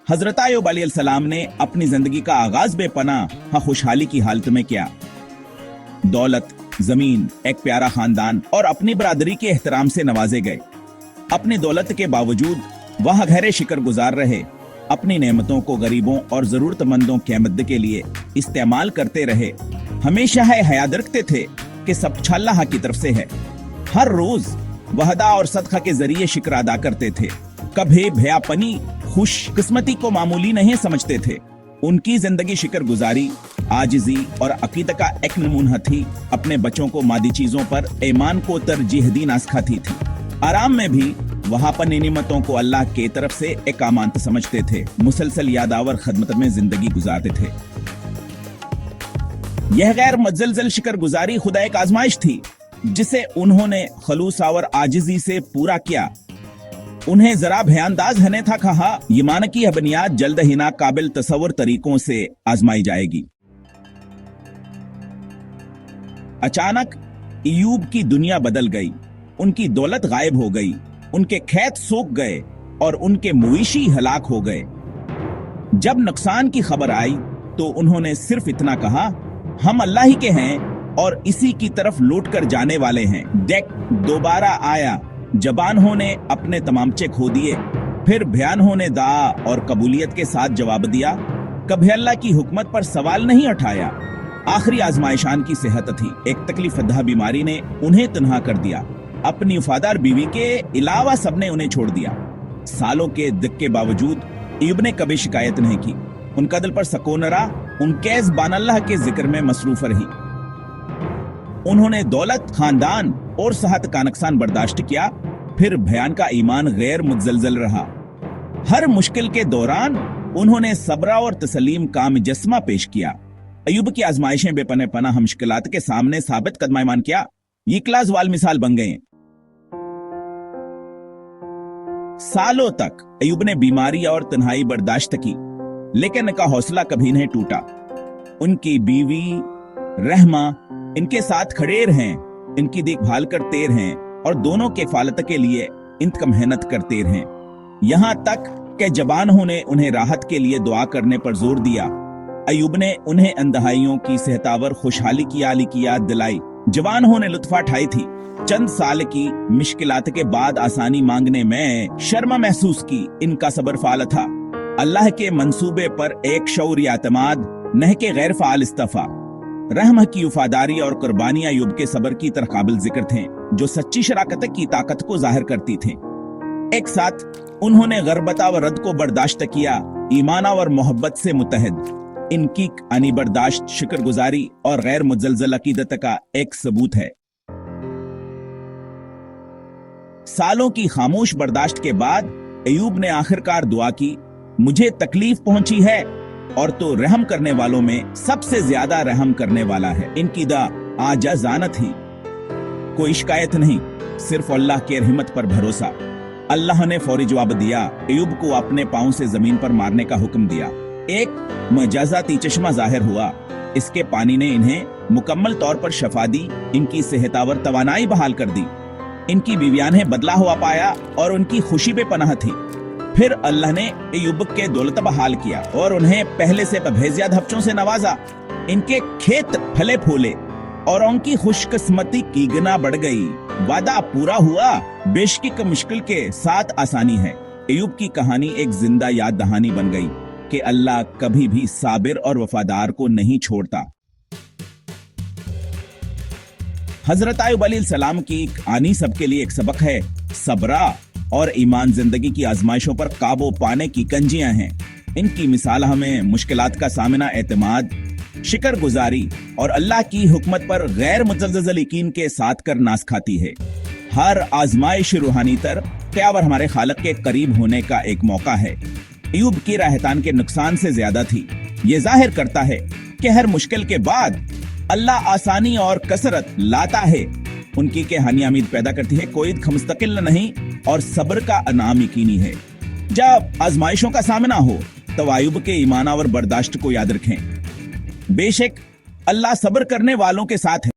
हजरत अय्यूब अलैहिस्सलाम ने अपनी जिंदगी का आगाज बेपनाह खुशहाली की हालत में किया। दौलत, जमीन, एक प्यारा खानदान और अपनी बरादरी के एहतराम से नवाजे गए। अपनी दौलत के बावजूद वह गहरे शिक्र गुजार रहे। अपनी नेमतों को गरीबों और जरूरतमंदों के मदद के लिए इस्तेमाल करते रहे। हमेशा है हयात रखते थे कि सब अल्लाह की तरफ से है। हर रोज वहदा और सदका के जरिए शिक्र अदा करते थे। कभी भयापनी, खुश किस्मती को मामूली नहीं समझते थे। उनकी जिंदगी शिक्र गुजारी, आजिजी और अकीदत का एक नमूना थी। अपने बच्चों को मादी चीजों पर ईमान को तरजीह दी नासखाती थी। आराम में भी वह अपनी निमतों को अल्लाह के तरफ से एक अमानत समझते थे। मुसलसल यादावर खदमत में जिंदगी गुजारते थे। यह गैर मुजलजल शिक्र गुजारी खुदा एक आजमाइश थी जिसे उन्होंने खलूस और आजिजी से पूरा किया। उन्हें जरा भयानदाज हने था कहा, ईमान की यह बुनियाद जल्द ही ना काबिल तसव्वुर तरीकों से आजमाई जाएगी। अचानक अय्यूब की दुनिया बदल गई। उनकी दौलत गायब हो गई, उनके खेत सूख गए और उनके मवेशी हलाक हो गए। जब नुकसान की खबर आई तो उन्होंने सिर्फ इतना कहा, हम अल्लाह ही के हैं और इसी की तरफ लौट कर जाने वाले हैं। देख, दोबारा आया। जबानों ने अपने तमामचे खो दिए, फिर बयानों ने दा और कबूलियत के साथ जवाब दिया। कभी अल्लाह की हुकमत पर सवाल नहीं उठाया। आखिरी आजमाइशान की सेहत थी। एक तकलीफ दह बीमारी ने उन्हें तन्हा कर दिया। अपनी वफादार बीवी के अलावा सबने उन्हें छोड़ दिया। सालों के दुख के बावजूद अय्यूब ने कभी शिकायत नहीं की। उनका दिल पर सकून रहा। उनके ज़बान अल्लाह के जिक्र में मसरूफ रही। उन्होंने दौलत, खानदान और सेहत का नुकसान बर्दाश्त किया, फिर भयान का ईमान गैर मुतजलजल रहा। हर मुश्किल के दौरान उन्होंने सब्र और तस्लीम का मुजस्समा पेश किया। अय्यूब की आजमाइशें बेपने पनाह मुश्किलात के सामने साबित कदम ईमान किया। ये क्लास वाल मिसाल बन गए। सालों तक अय्यूब ने बीमारी और तन्हाई बर्दाश्त की, लेकिन इनका हौसला कभी नहीं टूटा। उनकी बीवी रहमा इनके साथ खड़े रहे, इनकी देखभाल करते रहे और दोनों के फालत के लिए इनका मेहनत करते रहे। यहाँ तक कि जबानों ने उन्हें राहत के लिए दुआ करने पर जोर दिया। अय्यूब ने उन्हें अंदहाइयों की सेहतावर खुशहाली की आली की याद दिलाई। जवानों ने लुत्फा उठाई थी। चंद साल की मुश्किलात के बाद आसानी मांगने में शर्म महसूस की। इनका सब्र फाल था। अल्लाह के मंसूबे पर एक शौर एतमाद, नह के गैर फाल इस्तफा। रहमा की वफादारी और कुर्बानियां अय्यूब के सब्र की तरह काबिल जिक्र थे, जो सच्ची शराकत की ताकत को जाहिर करती थी। एक साथ उन्होंने गरबता व रद को बर्दाश्त किया, ईमाना और मोहब्बत से मुतहद। इनकी अनी बर्दाश्त, शुक्र गुजारी और गैर मुजलजल अकीदत का एक सबूत है। सालों की खामोश बर्दाश्त के बाद अय्यूब ने आखिरकार दुआ की, मुझे तकलीफ पहुंची है और तो रहम करने वालों में सबसे ज्यादा रहम करने वाला है। इनकी दा आजाज़ाना थी, कोई शिकायत नहीं, सिर्फ अल्लाह के रहमत पर भरोसा। अल्लाह ने फौरी जवाब दिया। अय्यूब को अपने पांव से जमीन पर मारने का हुक्म दिया। एक मुजाजाती चश्मा जाहिर हुआ। इसके पानी ने इन्हें मुकम्मल तौर पर शफा दी, इनकी सेहतावर तवानाई बहाल कर दी। इनकी बीवियां ने बदला हुआ पाया और उनकी खुशी बेपनाह थी। फिर अल्लाह ने अय्यूब के दौलत बहाल किया और उन्हें पहले से बेज़ियाद हफ्तों से नवाजा। इनके खेत फले फूले और उनकी खुशकिस्मती की गुना बढ़ गई। वादा पूरा हुआ। बेशक मुश्किल के साथ आसानी है। अय्यूब की कहानी एक जिंदा याद दहानी बन गई कि अल्लाह कभी भी साबिर और वफादार को नहीं छोड़ता। हजरत अय्यूब अलैहिस्सलाम की कहानी सबके लिए एक सबक है। सब्रा और ईमान जिंदगी की आजमाइशों पर काबू पाने की कंजियां हैं। इनकी मिसाल हमें मुश्किलात का सामना, एतमाद, शिक्र गुजारी और अल्लाह की हुकमत पर गैर मुतज़लज़ल यकीन के साथ कर नास खाती है। हर आजमाइश रूहानी तर क़यावर हमारे खालिक के करीब होने का एक मौका है। अय्यूब की राहतान के नुकसान से ज्यादा थी। ये जाहिर करता है कि हर मुश्किल के बाद अल्लाह आसानी और कसरत लाता है। उनकी कहानी उम्मीद पैदा करती है, कोई मुस्तकिल नहीं और सब्र का इनाम यकीनी है। जब आजमाइशों का सामना हो तो अय्यूब के ईमान और बर्दाश्त को याद रखें। बेशक अल्लाह सब्र करने वालों के साथ है।